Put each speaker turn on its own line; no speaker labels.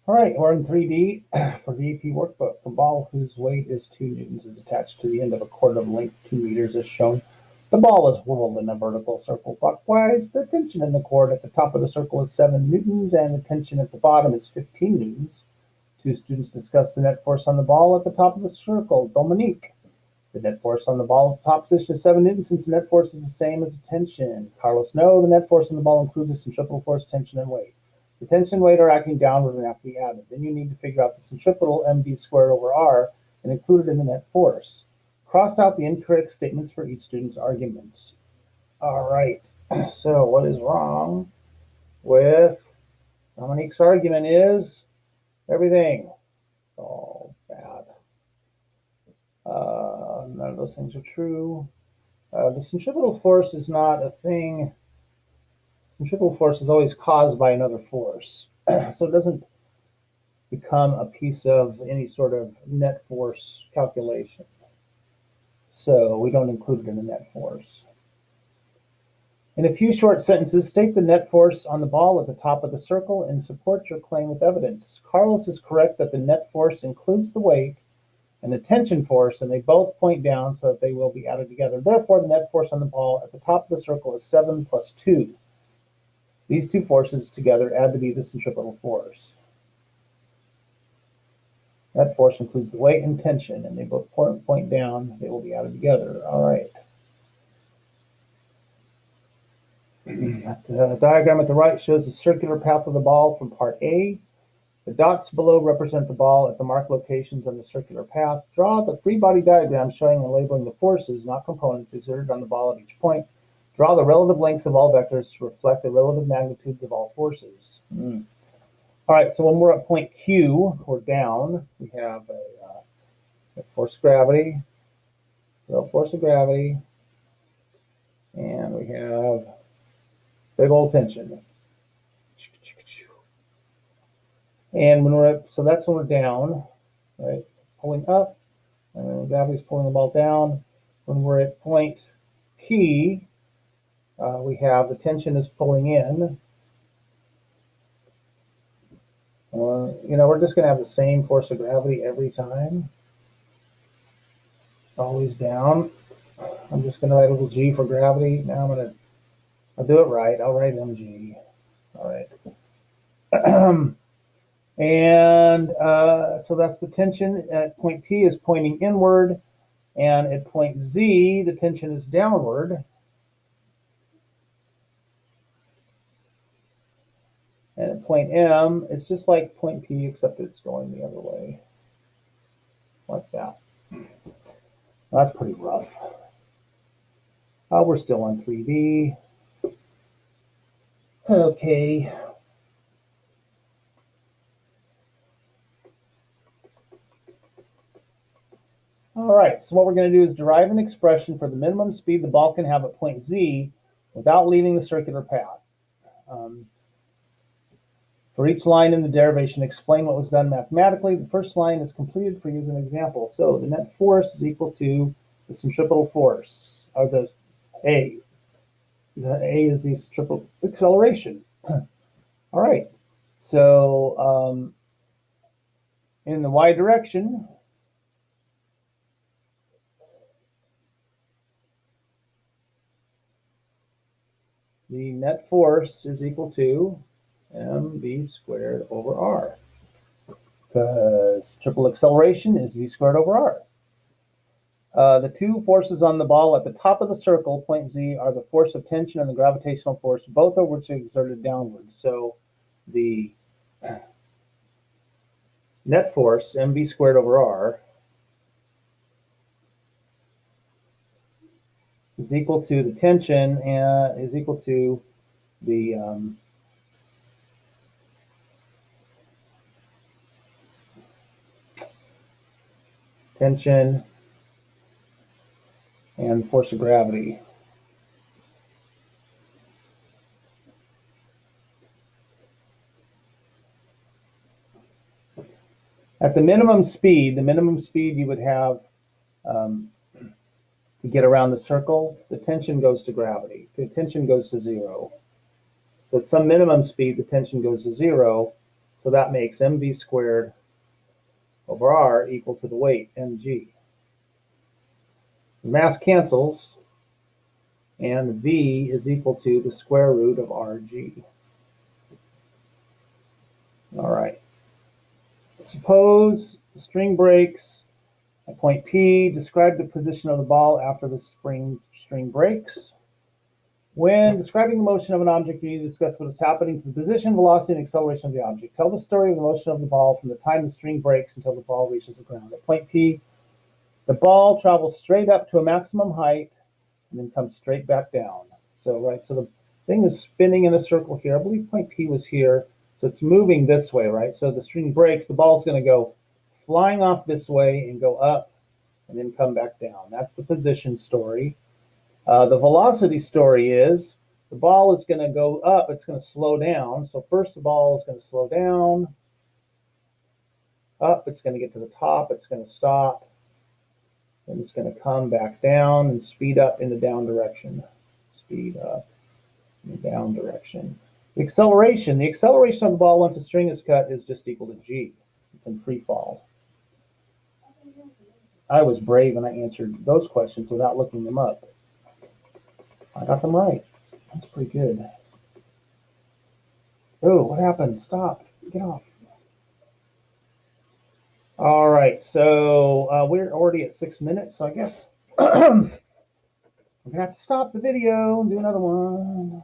All right, we're in 3D for the AP workbook. A ball whose weight is 2 newtons is attached to the end of a cord of length 2 meters as shown. The ball is whirled in a vertical circle clockwise. The tension in the cord at the top of the circle is 7 newtons and the tension at the bottom is 15 newtons. Two students discuss the net force on the ball at the top of the circle. Dominique. The net force on the ball at the top position is 7 newtons since the net force is the same as the tension. Carlos, no, the net force on the ball includes the centripetal force, tension, and weight. The tension and weight are acting downward and have to be added. Then you need to figure out the centripetal mv squared over r and include it in the net force. Cross out the incorrect statements for each student's arguments. All right, so what is wrong with Dominique's argument is everything. All bad. None of those things are true. The centripetal force is not a thing. Centripetal force is always caused by another force. So it doesn't become a piece of any sort of net force calculation. So we don't include it in the net force. In a few short sentences, state the net force on the ball at the top of the circle and support your claim with evidence. Carlos is correct that the net force includes the weight and the tension force, and they both point down so that they will be added together. Therefore, the net force on the ball at the top of the circle is 7 plus 2. These two forces together add to be the centripetal force. That force includes the weight and tension, and they both point down. They will be added together. All right. The diagram at the right shows the circular path of the ball from part A. The dots below represent the ball at the marked locations on the circular path. Draw the free body diagram showing and labeling the forces, not components, exerted on the ball at each point. Draw the relative lengths of all vectors to reflect the relative magnitudes of all forces. All right, so when we're at point Q, or down, we have a force of gravity, real force of gravity, and we have big old tension. And when we're at, so that's when we're down, right? Pulling up, and gravity's pulling the ball down. When we're at point P, we have the tension is pulling in. We're just going to have the same force of gravity every time. Always down. I'm just going to write a little G for gravity. Now I'll do it right. I'll write mg. All right. And so that's the tension at point P is pointing inward, and at point Z, the tension is downward. And at point M, it's just like point P, except it's going the other way. Like that. That's pretty rough. We're still on 3D. Okay. All right, so what we're going to do is derive an expression for the minimum speed the ball can have at point Z without leaving the circular path. For each line in the derivation, explain what was done mathematically. The first line is completed for you as an example. So the net force is equal to the centripetal force, or the A. The A is the centripetal acceleration. All right, so in the y direction, the net force is equal to mv squared over r, because triple acceleration is v squared over r. The two forces on the ball at the top of the circle, point Z, are the force of tension and the gravitational force, both of which are exerted downward. So the net force, mv squared over r, is equal to the tension and is equal to the tension and force of gravity. At the minimum speed you would have to get around the circle, the tension goes to gravity. The tension goes to 0. So at some minimum speed, the tension goes to 0. So that makes mv squared over r equal to the weight, mg. The mass cancels, and v is equal to the square root of rg. All right. Suppose the string breaks at point P. Describe the position of the ball after the string breaks. When describing the motion of an object, you need to discuss what is happening to the position, velocity, and acceleration of the object. Tell the story of the motion of the ball from the time the string breaks until the ball reaches the ground. At point P, the ball travels straight up to a maximum height and then comes straight back down. So the thing is spinning in a circle here. I believe point P was here. So it's moving this way, right? So the string breaks, the ball's going to go flying off this way and go up and then come back down. That's the position story. The velocity story is the ball is going to go up, it's going to slow down. So first the ball is going to slow down, up, it's going to get to the top, it's going to stop, then it's going to come back down and speed up in the down direction. Speed up in the down direction. The acceleration of the ball once a string is cut is just equal to g. It's in free fall. I was brave and I answered those questions without looking them up. I got them right. That's pretty good. Oh, what happened? Stop. Get off. All right, so we're already at 6 minutes, so I guess I'm going to have to stop the video and do another one.